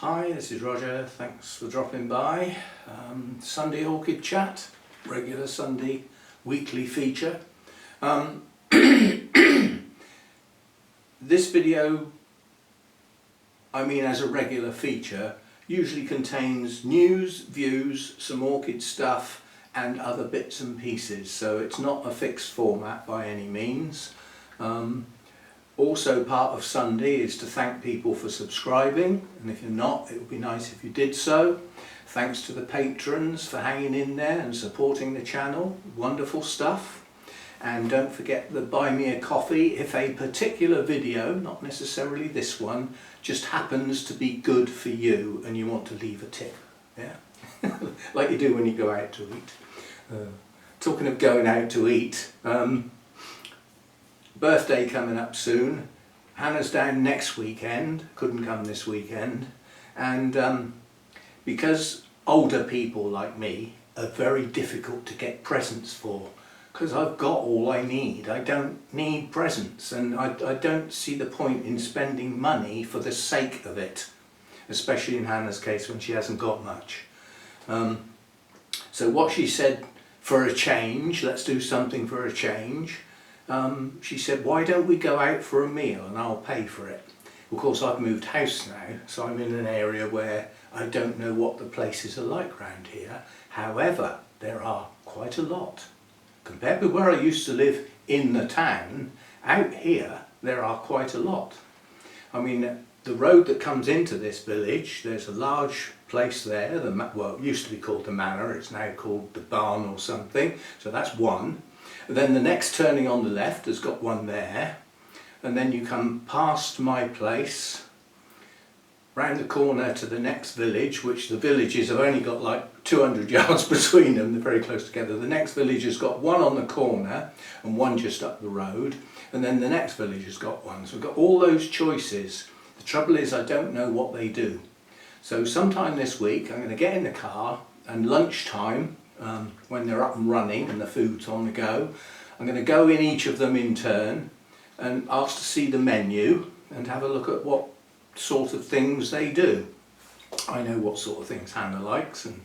Hi, this is Roger. Thanks for dropping by. Sunday Orchid Chat, regular Sunday weekly feature. This video, as a regular feature, usually contains news, views, some orchid stuff and other bits and pieces, so it's not a fixed format by any means. Also, part of Sunday is to thank people for subscribing, and if you're not, it would be nice if you did so. Thanks to the patrons for hanging in there and supporting the channel. Wonderful stuff. And don't forget the buy me a coffee if a particular video, not necessarily this one, just happens to be good for you and you want to leave a tip. Yeah, like you do when you go out to eat. Talking of going out to eat, birthday coming up soon. Hannah's down next weekend, couldn't come this weekend, and because older people like me are very difficult to get presents for, because I've got all I need. I don't need presents, and I don't see the point in spending money for the sake of it, especially in Hannah's case when she hasn't got much. So what she said, for a change, let's do something for a change. She said, why don't we go out for a meal and I'll pay for it. Of course, I've moved house now, so I'm in an area where I don't know what the places are like round here. However, there are quite a lot. Compared with where I used to live in the town, out here there are quite a lot. The road that comes into this village, there's a large place there, well, it used to be called the Manor, it's now called the Barn or something, so that's one. And then the next turning on the left has got one there, and then you come past my place, round the corner to the next village, which the villages have only got like 200 yards between them, they're very close together. The next village has got one on the corner and one just up the road, and then the next village has got one. So we've got all those choices. The trouble is I don't know what they do. So sometime this week I'm going to get in the car, and lunchtime, when they're up and running and the food's on the go, I'm going to go in each of them in turn and ask to see the menu and have a look at what sort of things they do. I know what sort of things Hannah likes, and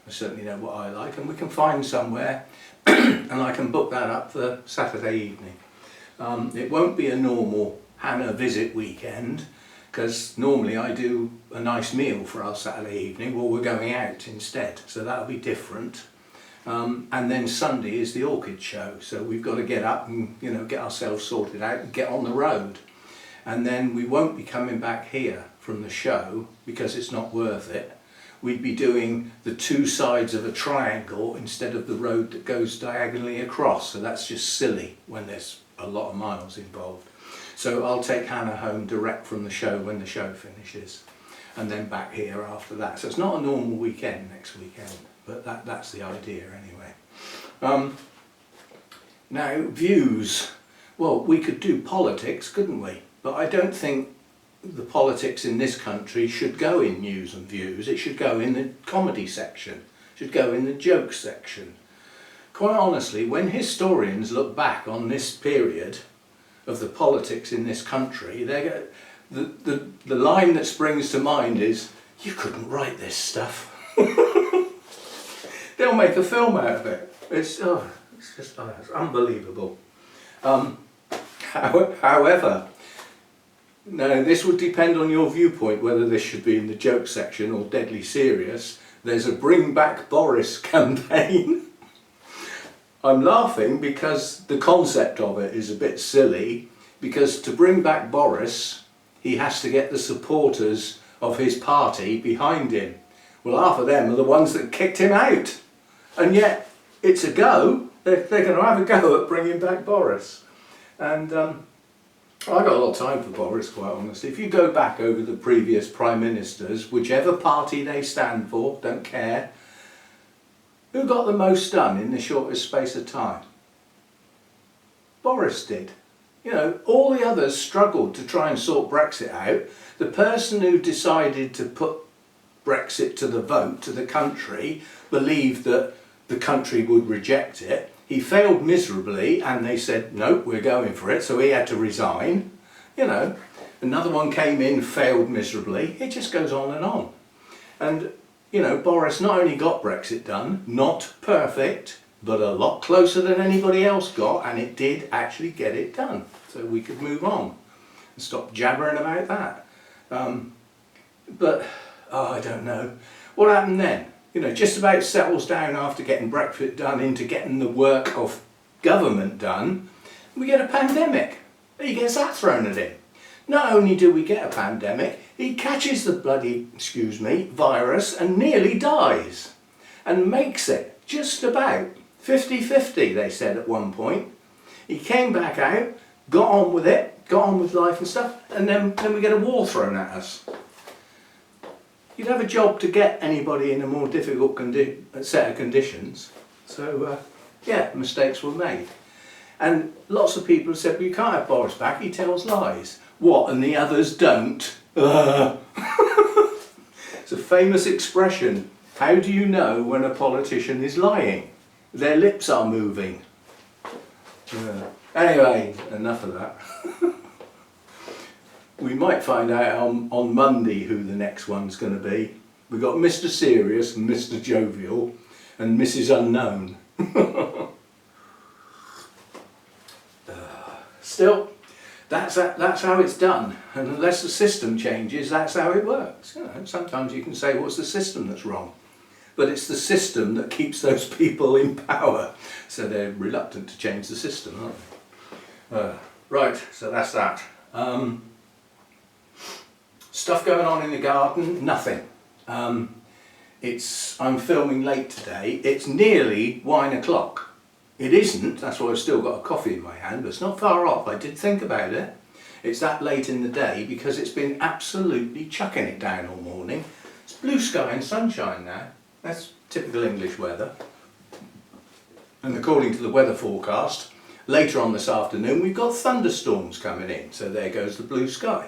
I certainly know what I like, and we can find somewhere and I can book that up for Saturday evening. It won't be a normal Hannah visit weekend, because normally I do a nice meal for our Saturday evening. Well, we're going out instead, so that'll be different. And then Sunday is the Orchid show, so we've got to get up and get ourselves sorted out and get on the road. And then we won't be coming back here from the show because it's not worth it. We'd be doing the two sides of a triangle instead of the road that goes diagonally across, so that's just silly when there's a lot of miles involved. So I'll take Hannah home direct from the show when the show finishes, and then back here after that. So it's not a normal weekend next weekend, but that's the idea anyway. Now, views. Well, we could do politics, couldn't we? But I don't think the politics in this country should go in news and views. It should go in the comedy section. It should go in the joke section. Quite honestly, when historians look back on this period of the politics in this country, the line that springs to mind is, you couldn't write this stuff. They'll make a film out of it. It's unbelievable. However, now this would depend on your viewpoint whether this should be in the joke section or deadly serious. There's a Bring Back Boris campaign. I'm laughing because the concept of it is a bit silly, because to bring back Boris, he has to get the supporters of his party behind him. Well, half of them are the ones that kicked him out. And yet, it's a go. They're going to have a go at bringing back Boris. And I've got a lot of time for Boris, quite honestly. If you go back over the previous prime ministers, whichever party they stand for, don't care, who got the most done in the shortest space of time? Boris did. All the others struggled to try and sort Brexit out. The person who decided to put Brexit to the vote, to the country, believed that the country would reject it. He failed miserably, and they said, nope, we're going for it, so he had to resign. Another one came in, failed miserably. It just goes on and on. And, you know, Boris not only got Brexit done, not perfect, but a lot closer than anybody else got, and it did actually get it done. So we could move on and stop jabbering about that. But, I don't know. What happened then? You know, just about settles down after getting Brexit done into getting the work of government done. We get a pandemic. He gets that thrown at him. Not only do we get a pandemic, he catches the bloody, virus and nearly dies. And makes it just about 50-50, they said at one point. He came back out, got on with it, got on with life and stuff, and then we get a war thrown at us. You'd have a job to get anybody in a more difficult set of conditions. So, yeah, mistakes were made. And lots of people have said, well, you can't have Boris back, he tells lies. What, and the others don't? It's a famous expression. How do you know when a politician is lying? Their lips are moving. Anyway, enough of that. We might find out on Monday who the next one's going to be. We've got Mr. Serious, and Mr. Jovial, and Mrs. Unknown. Still, that's how it's done. And unless the system changes, that's how it works. You know, sometimes you can say, what's the system that's wrong? But it's the system that keeps those people in power. So they're reluctant to change the system, aren't they? Right, so that's that. Stuff going on in the garden, nothing. I'm filming late today. It's nearly wine o'clock. It isn't, that's why I've still got a coffee in my hand, but it's not far off. I did think about it. It's that late in the day because it's been absolutely chucking it down all morning. It's blue sky and sunshine now. That's typical English weather. And according to the weather forecast, later on this afternoon we've got thunderstorms coming in, so there goes the blue sky.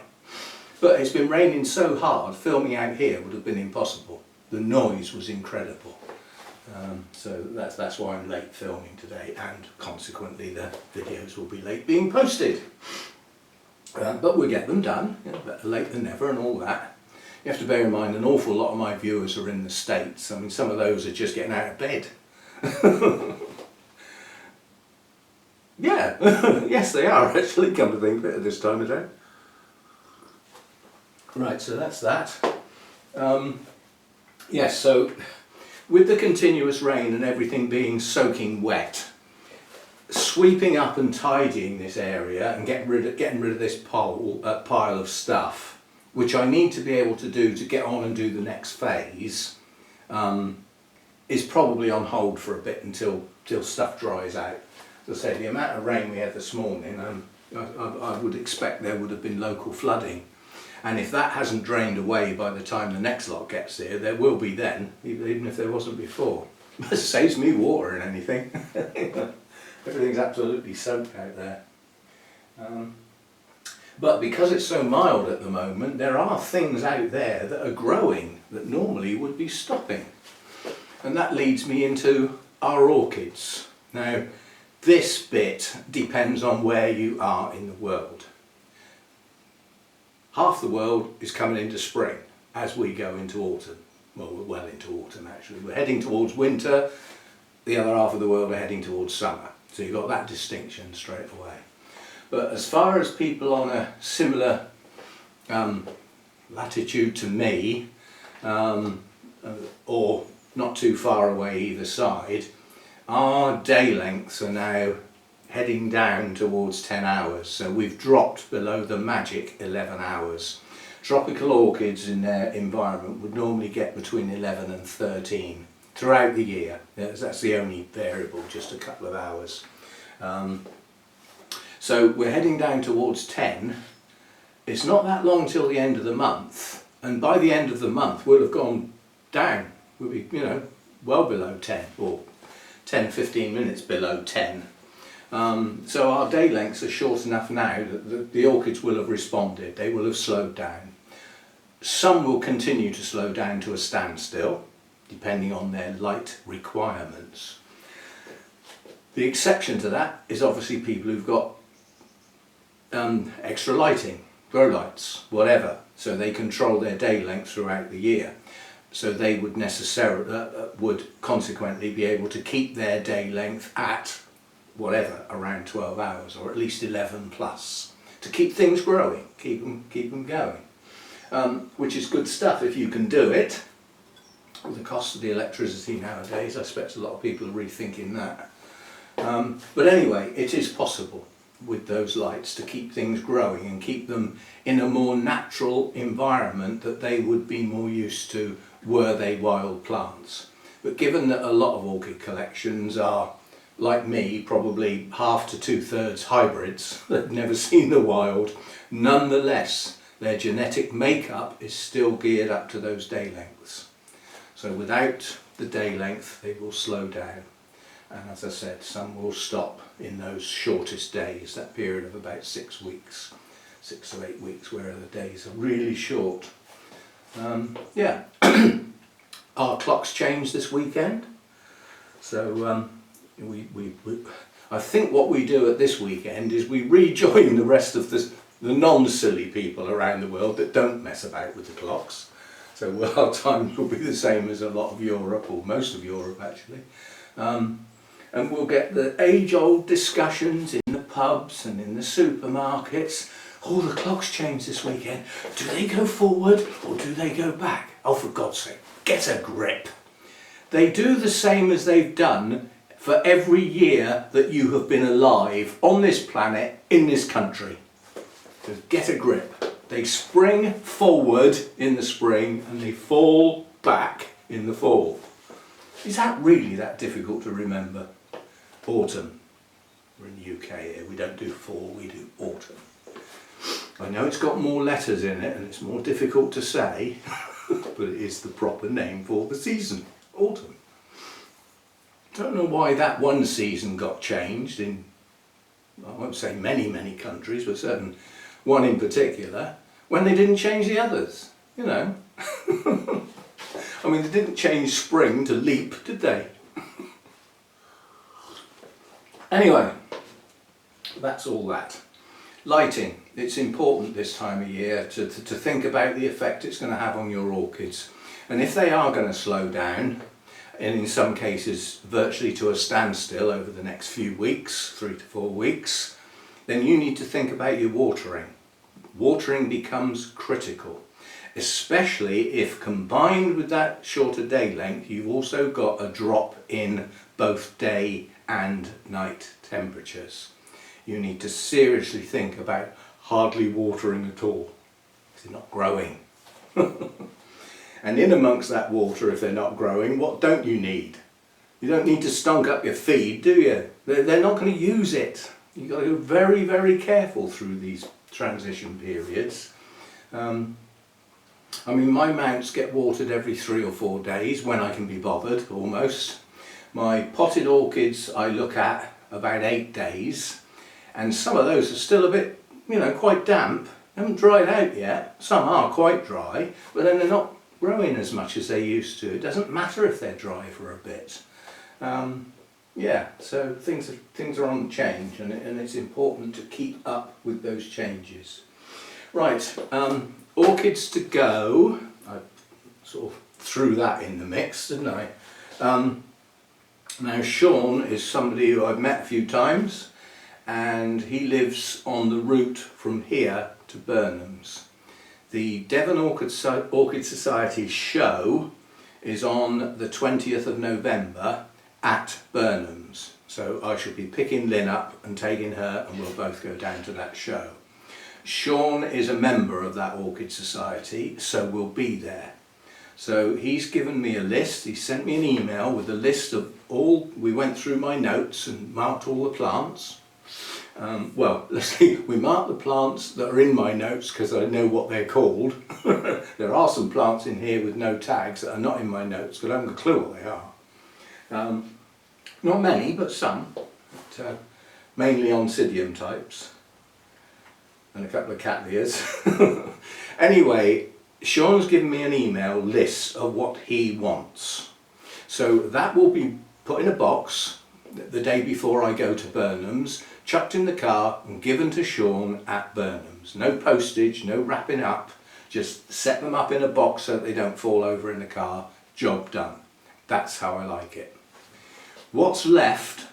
But it's been raining so hard, filming out here would have been impossible. The noise was incredible. So that's why I'm late filming today, and consequently the videos will be late being posted. But we'll get them done, you know, better late than never and all that. You have to bear in mind an awful lot of my viewers are in the States. I mean, some of those are just getting out of bed. Yeah, yes they are actually, come to think of it at this time of day. Right, so that's that. Yes, so with the continuous rain and everything being soaking wet, sweeping up and tidying this area and getting rid of this pile of stuff, which I need to be able to do to get on and do the next phase, is probably on hold for a bit until stuff dries out. As I say, the amount of rain we had this morning, I would expect there would have been local flooding. And if that hasn't drained away by the time the next lot gets here, there will be then, even if there wasn't before. It saves me water and anything. Everything's absolutely soaked out there. But because it's so mild at the moment, there are things out there that are growing that normally would be stopping. And that leads me into our orchids. Now, this bit depends on where you are in the world. Half the world is coming into spring as we go into autumn. Well, we're well into autumn actually. We're heading towards winter, the other half of the world are heading towards summer. So you've got that distinction straight away. But as far as people on a similar latitude to me, or not too far away either side, our day lengths are now heading down towards 10 hours, so we've dropped below the magic 11 hours. Tropical orchids in their environment would normally get between 11 and 13 throughout the year. That's the only variable, just a couple of hours. So we're heading down towards 10. It's not that long till the end of the month, and by the end of the month we'll have gone down. We'll be, you know, well below 10, or 10-15 minutes below 10. So our day lengths are short enough now that the orchids will have responded, they will have slowed down. Some will continue to slow down to a standstill, depending on their light requirements. The exception to that is obviously people who've got extra lighting. grow lights, whatever, so they control their day length throughout the year. So they would would consequently be able to keep their day length at whatever, around 12 hours, or at least 11 plus, to keep things growing, keep them going, which is good stuff if you can do it. With the cost of the electricity nowadays, I expect a lot of people are rethinking that. But anyway, it is possible with those lights to keep things growing and keep them in a more natural environment that they would be more used to were they wild plants. But given that a lot of orchid collections are, like me, probably half to 2/3 hybrids that have never seen the wild, nonetheless their genetic makeup is still geared up to those day lengths. So without the day length they will slow down. And as I said, some will stop in those shortest days, that period of about 6 weeks, 6 to 8 weeks, where the days are really short. Yeah, our clocks changed this weekend, so I think what we do at this weekend is we rejoin the rest of the non-silly people around the world that don't mess about with the clocks. So our times will be the same as a lot of Europe, or most of Europe actually. And we'll get the age-old discussions in the pubs and in the supermarkets. Oh, the clocks changed this weekend. Do they go forward or do they go back? Oh, for God's sake, get a grip. They do the same as they've done for every year that you have been alive on this planet, in this country. So get a grip. They spring forward in the spring and they fall back in the fall. Is that really that difficult to remember? Autumn. We're in the UK here, we don't do fall, we do autumn. I know it's got more letters in it and it's more difficult to say, but it is the proper name for the season, autumn. Don't know why that one season got changed in, I won't say many countries, but certain one in particular, when they didn't change the others, you know. I mean, they didn't change spring to leap, did they? Anyway, that's all that. Lighting. It's important this time of year to think about the effect it's going to have on your orchids. And if they are going to slow down, and in some cases virtually to a standstill over the next few weeks, 3 to 4 weeks, then you need to think about your watering. Watering becomes critical, especially if combined with that shorter day length you've also got a drop in both day and night temperatures. You need to seriously think about hardly watering at all, because they're not growing. And in amongst that water, if they're not growing, what don't you need? You don't need to stunk up your feed, do you? They're not going to use it. You've got to be very, very careful through these transition periods. I mean, my mounts get watered every 3 or 4 days when I can be bothered, almost. My potted orchids I look at about 8 days, and some of those are still a bit, you know, quite damp. They haven't dried out yet. Some are quite dry, but then they're not growing as much as they used to. It doesn't matter if they're dry for a bit. Yeah, so things are on the change, and it's important to keep up with those changes. Right, orchids to go. I sort of threw that in the mix, didn't I? Now Sean is somebody who I've met a few times, and he lives on the route from here to Burnham's. The Devon Orchid Society show is on the 20th of November at Burnham's. So I shall be picking Lynn up and taking her, and we'll both go down to that show. Sean is a member of that Orchid Society, so we'll be there. So he's given me a list. He sent me an email with a list of all, we went through my notes and marked all the plants. Well, let's see, we marked the plants that are in my notes because I know what they're called. There are some plants in here with no tags that are not in my notes because I haven't a clue what they are. Not many, but some. But, mainly Oncidium types. And a couple of Cattleyas. Anyway, Sean's given me an email list of what he wants. So that will be put in a box, the day before I go to Burnham's, chucked in the car and given to Sean at Burnham's. No postage, no wrapping up, just set them up in a box so that they don't fall over in the car. Job done. That's how I like it. What's left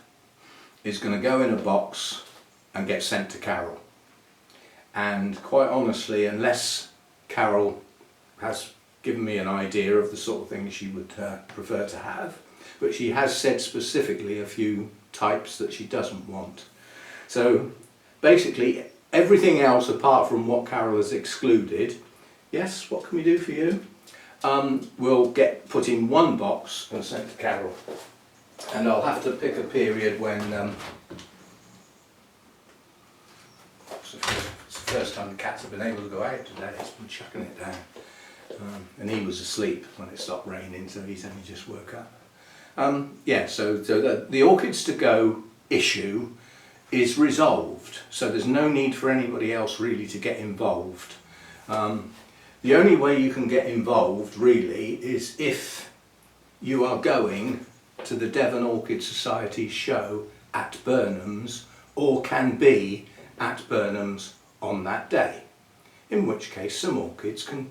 is going to go in a box and get sent to Carol. And quite honestly, unless Carol has given me an idea of the sort of thing she would prefer to have, but she has said specifically a few types that she doesn't want. So basically everything else apart from what Carol has excluded, yes, what can we do for you? Will get put in one box and sent to Carol. And I'll have to pick a period when it's the first time the cats have been able to go out today. It's been chucking it down. And he was asleep when it stopped raining, so he's only just woke up. Yeah, so the Orchids to Go issue is resolved, so there's no need for anybody else really to get involved. The only way you can get involved really is if you are going to the Devon Orchid Society show at Burnham's, or can be at Burnham's on that day, in which case some orchids can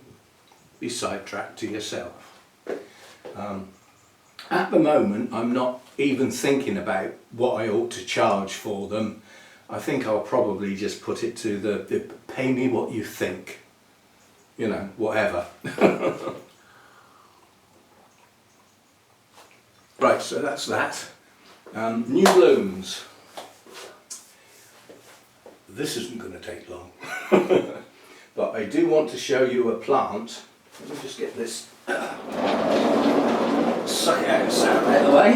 be sidetracked to yourself. At the moment I'm not even thinking about what I ought to charge for them. I think I'll probably just put it to the pay me what you think, you know, whatever. Right, so that's that. New blooms. This isn't going to take long. But I do want to show you a plant. Let me just get this suck it out of sound out of the way.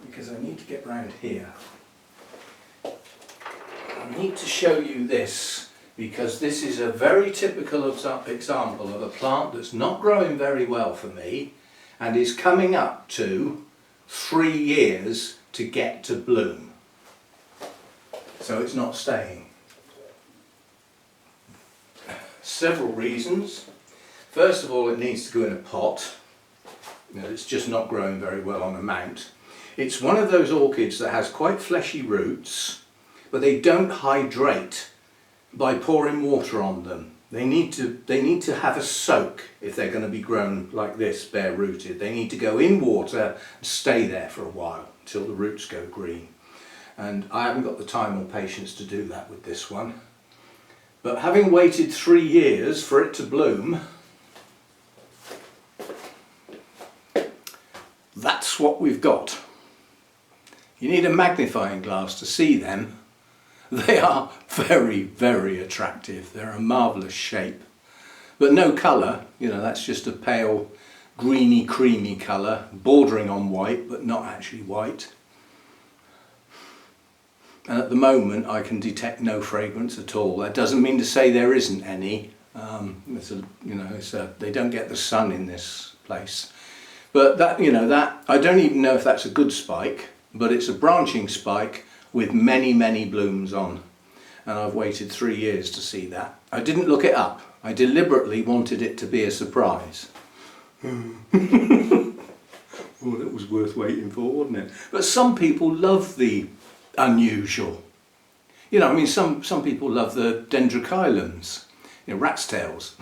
Because I need to get round here. I need to show you this because this is a very typical example of a plant that's not growing very well for me and is coming up to 3 years to get to bloom. So it's not staying. Several reasons. First of all, it needs to go in a pot. You know, it's just not growing very well on a mount. It's one of those orchids that has quite fleshy roots, but they don't hydrate by pouring water on them. They need to have a soak if they're going to be grown like this, bare rooted. They need to go in water and stay there for a while until the roots go green. And I haven't got the time or patience to do that with this one. But having waited 3 years for it to bloom, that's what we've got. You need a magnifying glass to see them. They are very, very attractive. They're a marvellous shape. But no colour, you know, that's just a pale greeny creamy colour, bordering on white but not actually white. And at the moment I can detect no fragrance at all. That doesn't mean to say there isn't any. They don't get the sun in this place. But that, you know, that I don't even know if that's a good spike, but it's a branching spike with many, many blooms on. And I've waited 3 years to see that. I didn't look it up. I deliberately wanted it to be a surprise. Well, it was worth waiting for, wasn't it? But some people love the unusual. You know, I mean, some people love the dendrochilums, you know, rat's tails.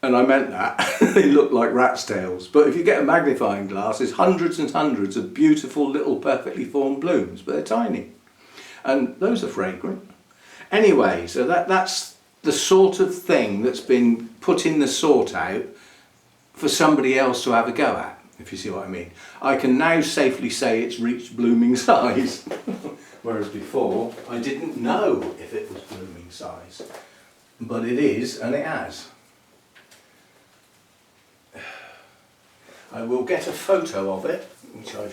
And I meant that. They look like rat's tails. But if you get a magnifying glass, there's hundreds and hundreds of beautiful little perfectly formed blooms, but they're tiny. And those are fragrant. Anyway, so that's the sort of thing that's been put in the sort out for somebody else to have a go at, if you see what I mean. I can now safely say it's reached blooming size. Whereas before, I didn't know if it was blooming size. But it is, and it has. I will get a photo of it, which I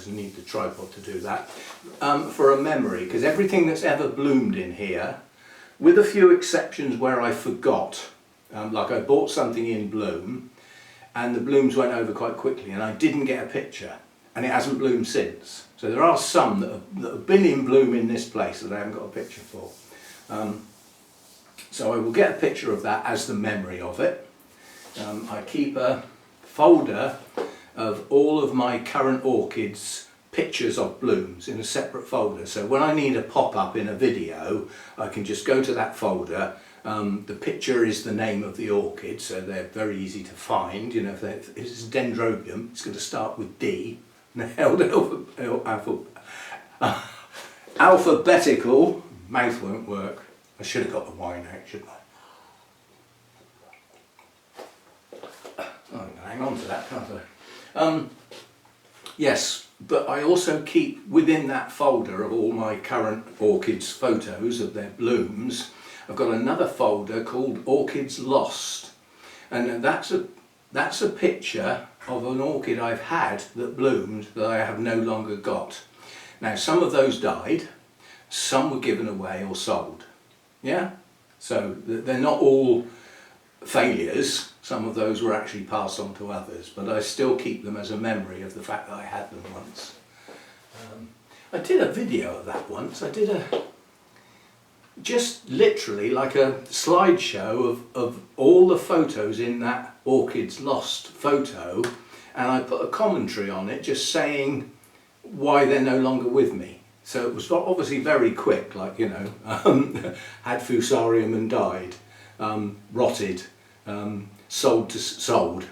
need the tripod to do that, for a memory, because everything that's ever bloomed in here, with a few exceptions where I forgot, like I bought something in bloom, and the blooms went over quite quickly, and I didn't get a picture, and it hasn't bloomed since. So there are some that have been in bloom in this place that I haven't got a picture for. So I will get a picture of that as the memory of it. I keep a folder of all of my current orchids pictures of blooms in a separate folder, so when I need a pop-up in a video I can just go to that folder. The picture is the name of the orchid, so they're very easy to find. You know, if it's dendrobium, it's going to start with D, and they're held alphabetical. Mouth won't work. I should have got the wine out, shouldn't I? Oh, I can hang on to that, can't I? Yes, but I also keep within that folder of all my current orchids photos of their blooms. I've got another folder called Orchids Lost, and that's a picture of an orchid I've had that bloomed that I have no longer got. Now some of those died, some were given away or sold. Yeah, so they're not all failures. Some of those were actually passed on to others, but I still keep them as a memory of the fact that I had them once. I did a video of that once. I did just literally like a slideshow of all the photos in that Orchids Lost photo, and I put a commentary on it just saying why they're no longer with me. So it was obviously very quick, like, you know, had fusarium and died, rotted, sold,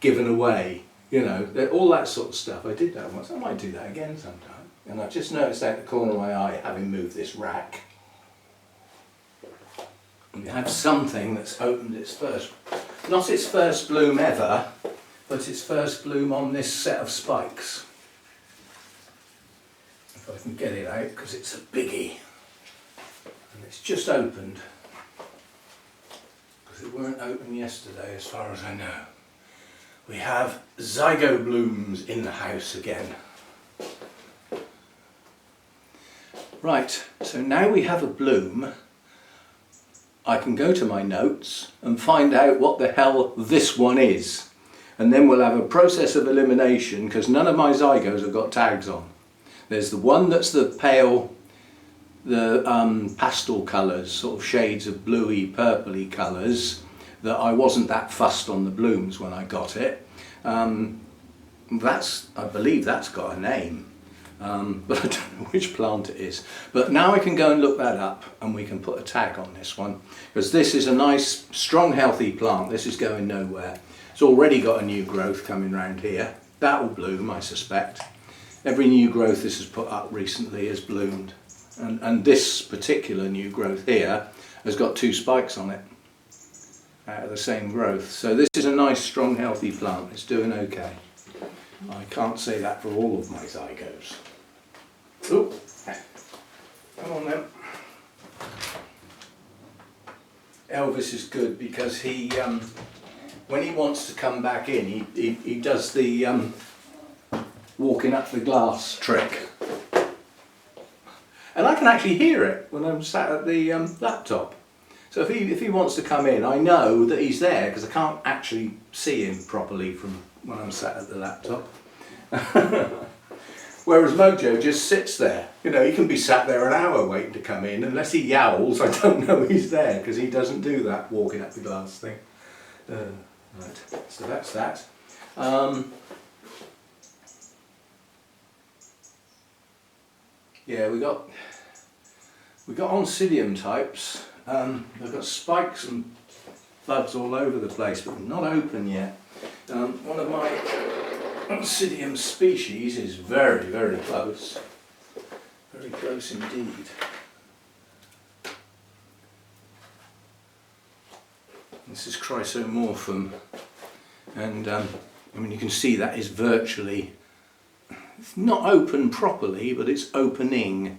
given away, you know, all that sort of stuff. I did that once. I might do that again sometime. And I've just noticed out the corner of my eye, having moved this rack, we have something that's opened its first, not its first bloom ever, but its first bloom on this set of spikes. If I can get it out, because it's a biggie. And it's just opened, because it weren't open yesterday as far as I know. We have zygo blooms in the house again. Right, so now we have a bloom, I can go to my notes and find out what the hell this one is. And then we'll have a process of elimination, because none of my zygos have got tags on. There's the one that's the pale, the pastel colours, sort of shades of bluey, purpley colours, that I wasn't that fussed on the blooms when I got it. I believe that's got a name. But I don't know which plant it is. But now I can go and look that up, and we can put a tag on this one, because this is a nice, strong, healthy plant. This is going nowhere. It's already got a new growth coming round here. That will bloom, I suspect. Every new growth this has put up recently has bloomed. And this particular new growth here has got 2 spikes on it out of the same growth. So this is a nice, strong, healthy plant. It's doing okay. I can't say that for all of my zygos. Oop. Come on then. Elvis is good because he, when he wants to come back in, he does the walking up the glass trick. And I can actually hear it when I'm sat at the laptop. So if he wants to come in, I know that he's there because I can't actually see him properly from when I'm sat at the laptop. Whereas Mojo just sits there. You know, he can be sat there an hour waiting to come in. Unless he yowls, I don't know he's there, because he doesn't do that walking up the glass thing. Right, so that's that. Yeah, we got Oncidium types. They've got spikes and buds all over the place, but not open yet. One of my Oncidium species is very, very close. Very close indeed. This is Chrysomorphum, and I mean, you can see that is virtually, it's not open properly, but it's opening.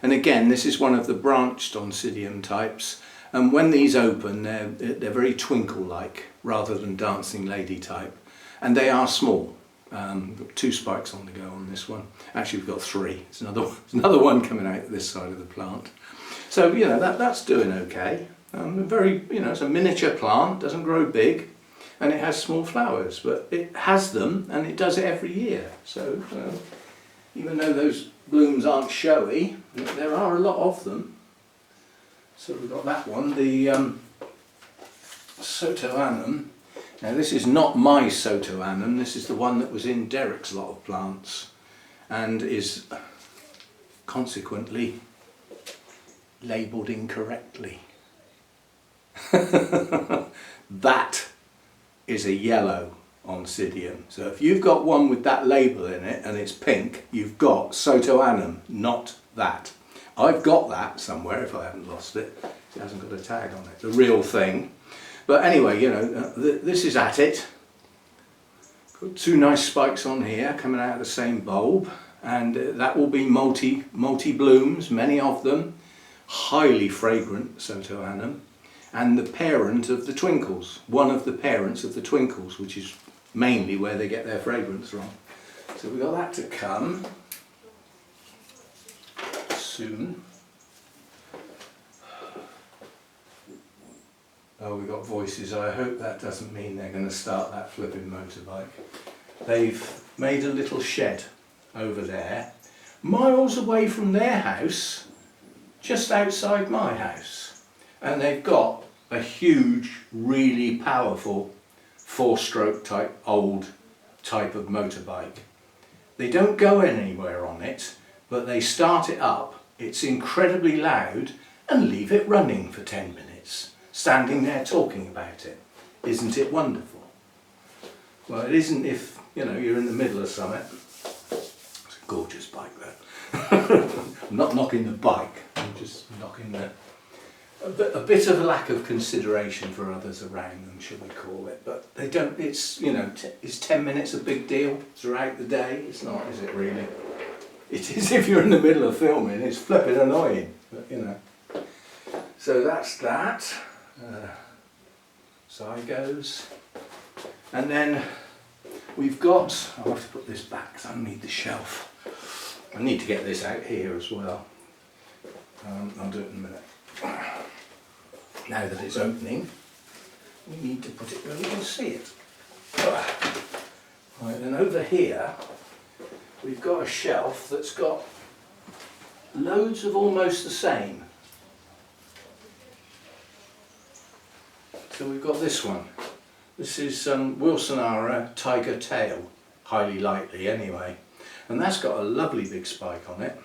And again, this is one of the branched Oncidium types, and when these open, they're very twinkle-like rather than dancing lady type, and they are small. Got 2 spikes on the go on this one. Actually, we've got 3. There's another one coming out this side of the plant. So you know that's doing okay. Very, you know, it's a miniature plant, doesn't grow big, and it has small flowers, but it has them, and it does it every year. So even though those blooms aren't showy, there are a lot of them. So we've got that one, the Sotoanum. Now this is not my Sotoanum, this is the one that was in Derek's lot of plants and is consequently labelled incorrectly. That is a yellow Oncidium. So if you've got one with that label in it and it's pink, you've got Sotoanum, not that. I've got that somewhere if I haven't lost it. It hasn't got a tag on it, the real thing. But anyway, you know, this is at it. Got two nice spikes on here coming out of the same bulb, and that will be multi blooms, many of them, highly fragrant Sotoanum, and the parent of the Twinkles, one of the parents of the Twinkles, which is mainly where they get their fragrance from. So we've got that to come soon. Oh, we've got voices. I hope that doesn't mean they're going to start that flipping motorbike. They've made a little shed over there, miles away from their house, just outside my house. And they've got a huge, really powerful 4-stroke type, old type of motorbike. They don't go anywhere on it, but they start it up, it's incredibly loud, and leave it running for 10 minutes. Standing there talking about it. Isn't it wonderful? Well, it isn't if, you know, you're in the middle of something. It's a gorgeous bike though. I'm not knocking the bike, I'm just knocking a bit of a lack of consideration for others around them, shall we call it. But they don't, it's, you know, is 10 minutes a big deal throughout the day? It's not, is it really? It is if you're in the middle of filming, it's flipping annoying, but you know. So that's that. Side goes, and then we've got, I'll have to put this back because I need the shelf. I need to get this out here as well. I'll do it in a minute. Now that it's opening, we need to put it where we can see it. Right, then over here we've got a shelf that's got loads of almost the same. So we've got this one. This is Wilsonara Tiger Tail, highly likely anyway. And that's got a lovely big spike on it.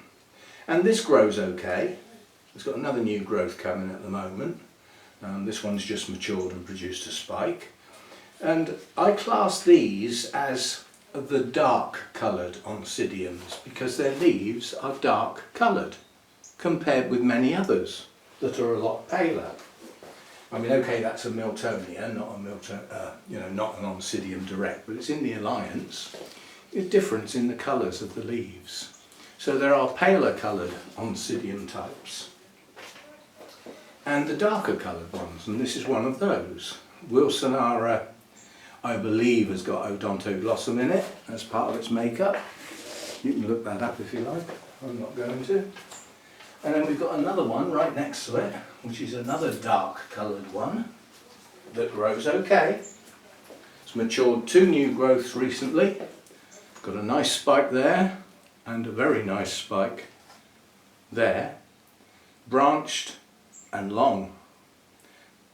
And this grows okay. It's got another new growth coming at the moment. This one's just matured and produced a spike. And I class these as the dark coloured Oncidiums because their leaves are dark coloured compared with many others that are a lot paler. I mean, okay, that's a Miltonia, not a not an Oncidium direct, but it's in the alliance. A difference in the colours of the leaves. So there are paler coloured Oncidium types and the darker coloured ones, and this is one of those. Wilsonara, I believe, has got Odontoglossum in it as part of its makeup. You can look that up if you like, I'm not going to. And then we've got another one right next to it, which is another dark coloured one that grows okay. It's matured 2 new growths recently. Got a nice spike there and a very nice spike there. Branched and long.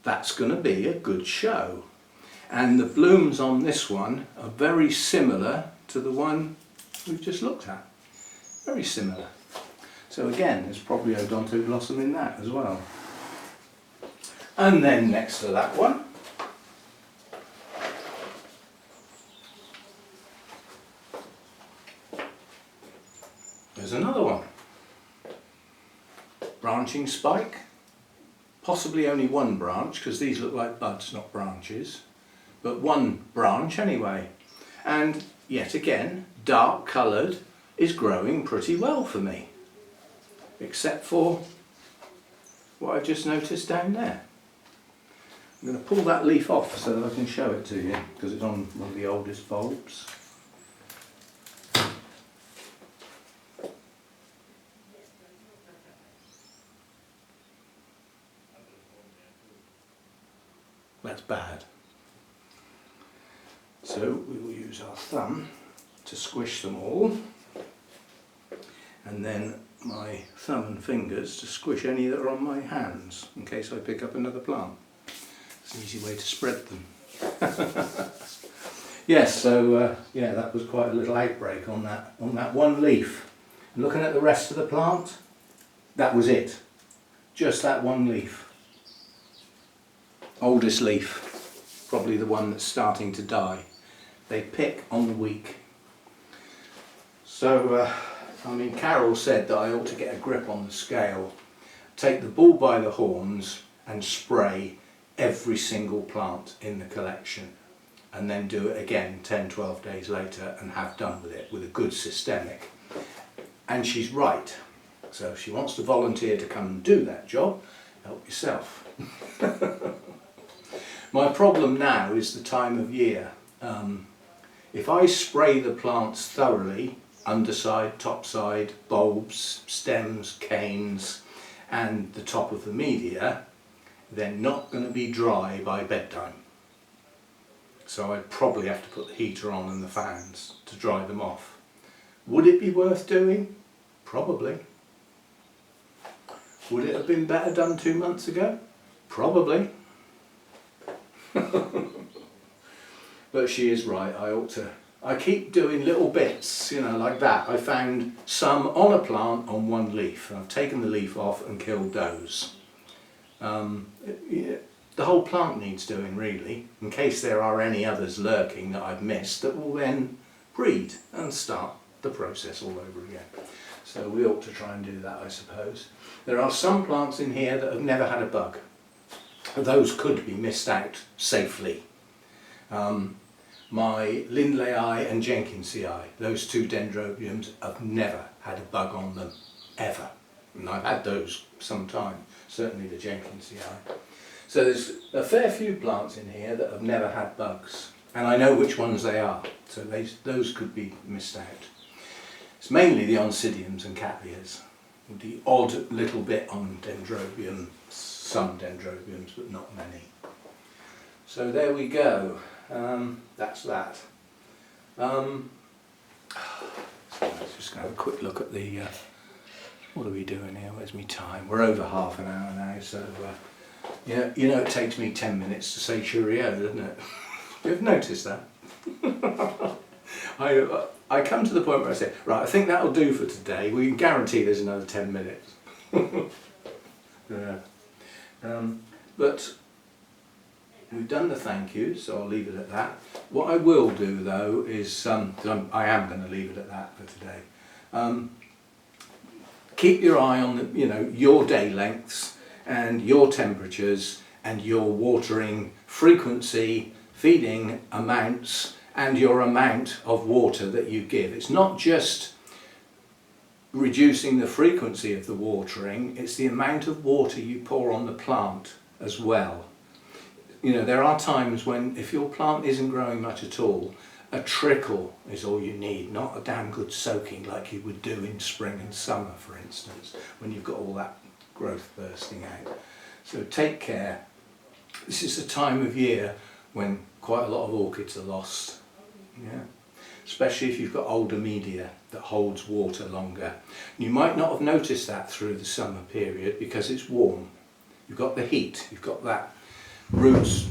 That's going to be a good show. And the blooms on this one are very similar to the one we've just looked at. Very similar. So again, there's probably Odontoglossum in that as well. And then next to that one, there's another one. Branching spike. Possibly only one branch, because these look like buds, not branches. But one branch anyway. And yet again, dark coloured is growing pretty well for me. Except for what I just noticed down there. I'm going to pull that leaf off so that I can show it to you, because it's on one of the oldest bulbs. That's bad. So we will use our thumb to squish them all, and then my thumb and fingers to squish any that are on my hands in case I pick up another plant. It's an easy way to spread them. Yes, so yeah, that was quite a little outbreak on that one leaf. Looking at the rest of the plant, that was it. Just that one leaf. Oldest leaf, probably the one that's starting to die. They pick on the weak. So, I mean, Carol said that I ought to get a grip on the scale, take the bull by the horns and spray every single plant in the collection, and then do it again 10-12 days later and have done with it with a good systemic. And she's right. So if she wants to volunteer to come and do that job, help yourself. My problem now is the time of year. If I spray the plants thoroughly, underside, topside, bulbs, stems, canes, and the top of the media, they're not going to be dry by bedtime. So I'd probably have to put the heater on and the fans to dry them off. Would it be worth doing? Probably. Would it have been better done 2 months ago? Probably. But she is right, I keep doing little bits, you know, like that. I found some on a plant on one leaf, and I've taken the leaf off and killed those. The whole plant needs doing, really, in case there are any others lurking that I've missed that will then breed and start the process all over again. So we ought to try and do that, I suppose. There are some plants in here that have never had a bug. Those could be missed out safely. My Lindleyi and Jenkinsii, those two dendrobiums, have never had a bug on them, ever. And I've had those some time, certainly the Jenkinsii. So there's a fair few plants in here that have never had bugs, and I know which ones they are, so those could be missed out. It's mainly the Oncidiums and Cattleyas, the odd little bit on Dendrobium, some Dendrobiums, but not many. So there we go. That's that. So let's just have a quick look at the, what are we doing here? Where's my time? We're over half an hour now, so yeah, you know it takes me 10 minutes to say cheerio, doesn't it? You've noticed that? I come to the point where I say, right, I think that'll do for today. We can guarantee there's another 10 minutes. Yeah. But we've done the thank you, so I'll leave it at that. What I will do though is, I am going to leave it at that for today. Keep your eye on the, your day lengths and your temperatures and your watering frequency, feeding amounts, and your amount of water that you give. It's not just reducing the frequency of the watering, it's the amount of water you pour on the plant as well. There are times when, if your plant isn't growing much at all, a trickle is all you need, not a damn good soaking like you would do in spring and summer, for instance, when you've got all that growth bursting out. So take care. This is the time of year when quite a lot of orchids are lost. Yeah. Especially if you've got older media that holds water longer. You might not have noticed that through the summer period because it's warm. You've got the heat, you've got that roots.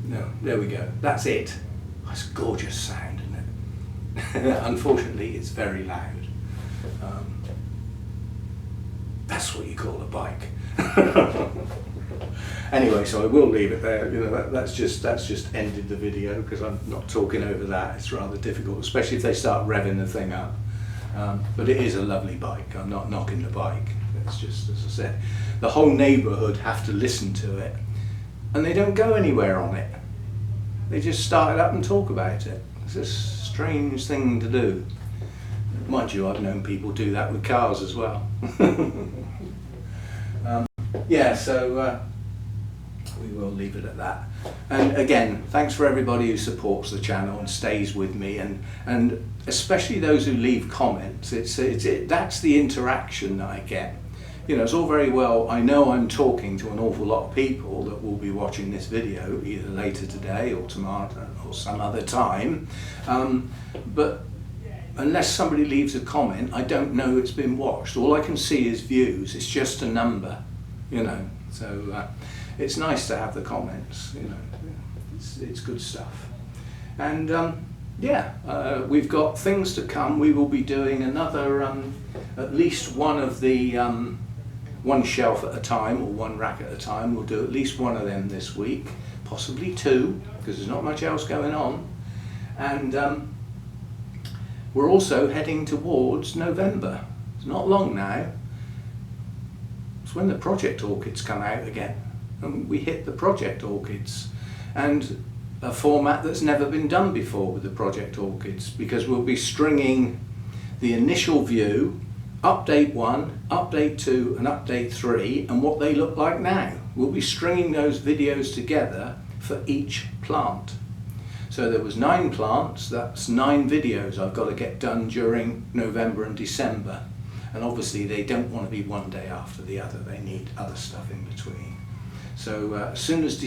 No, there we go. That's it. That's a gorgeous sound, isn't it? Unfortunately, it's very loud. That's what you call a bike. Anyway, so I will leave it there. That's just ended the video because I'm not talking over that. It's rather difficult, especially if they start revving the thing up. But it is a lovely bike. I'm not knocking the bike. It's just, as I said, the whole neighbourhood have to listen to it, and they don't go anywhere on it. They just start it up and talk about it. It's a strange thing to do. Mind you, I've known people do that with cars as well. Yeah, so we will leave it at that. And again, thanks for everybody who supports the channel and stays with me, and especially those who leave comments. That's the interaction that I get. It's all very well, I know I'm talking to an awful lot of people that will be watching this video either later today or tomorrow or some other time, but unless somebody leaves a comment, I don't know it's been watched. All I can see is views. It's just a number, so it's nice to have the comments. It's good stuff. And yeah, we've got things to come. We will be doing another, at least one of the, one shelf at a time, or one rack at a time. We'll do at least one of them this week, possibly two, because there's not much else going on. And we're also heading towards November. It's not long now. It's when the project orchids come out again. And we hit the project orchids. And a format that's never been done before with the project orchids, because we'll be stringing the initial view, update 1, update 2 and update 3, and what they look like now. We'll be stringing those videos together for each plant. So there was 9 plants, that's 9 videos I've got to get done during November and December. And obviously they don't want to be one day after the other, they need other stuff in between. So as soon as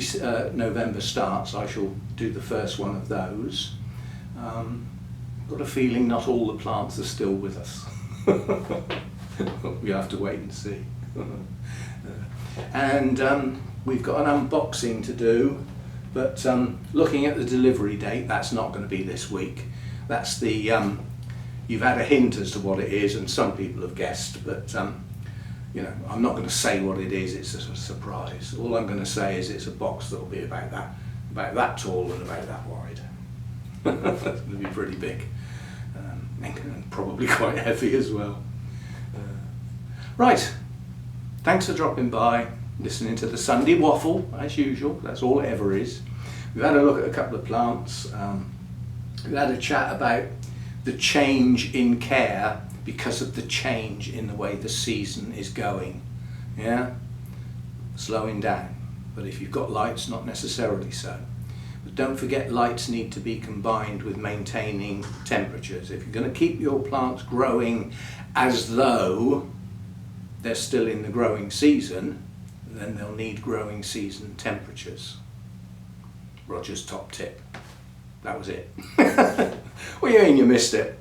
November starts, I shall do the first one of those. Got a feeling not all the plants are still with us. We have to wait and see. And we've got an unboxing to do, but looking at the delivery date, that's not going to be this week. That's the, you've had a hint as to what it is, and some people have guessed, but you know, I'm not going to say what it is, it's a surprise. All I'm going to say is it's a box that will be about that tall and about that wide. It's going to be pretty big, and probably quite heavy as well. Right, thanks for dropping by, listening to the Sunday waffle, as usual. That's all it ever is. We've had a look at a couple of plants. We've had a chat about the change in care because of the change in the way the season is going. Yeah, slowing down. But if you've got lights, not necessarily so. But don't forget, lights need to be combined with maintaining temperatures. If you're going to keep your plants growing as though they're still in the growing season, then they'll need growing season temperatures. Roger's top tip. That was it. Well, you mean you missed it?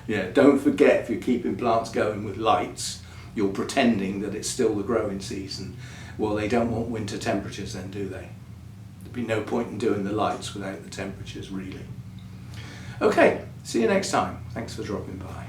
Yeah, don't forget, if you're keeping plants going with lights, you're pretending that it's still the growing season. Well, they don't want winter temperatures then, do they? There'd be no point in doing the lights without the temperatures, really. Okay, see you next time. Thanks for dropping by.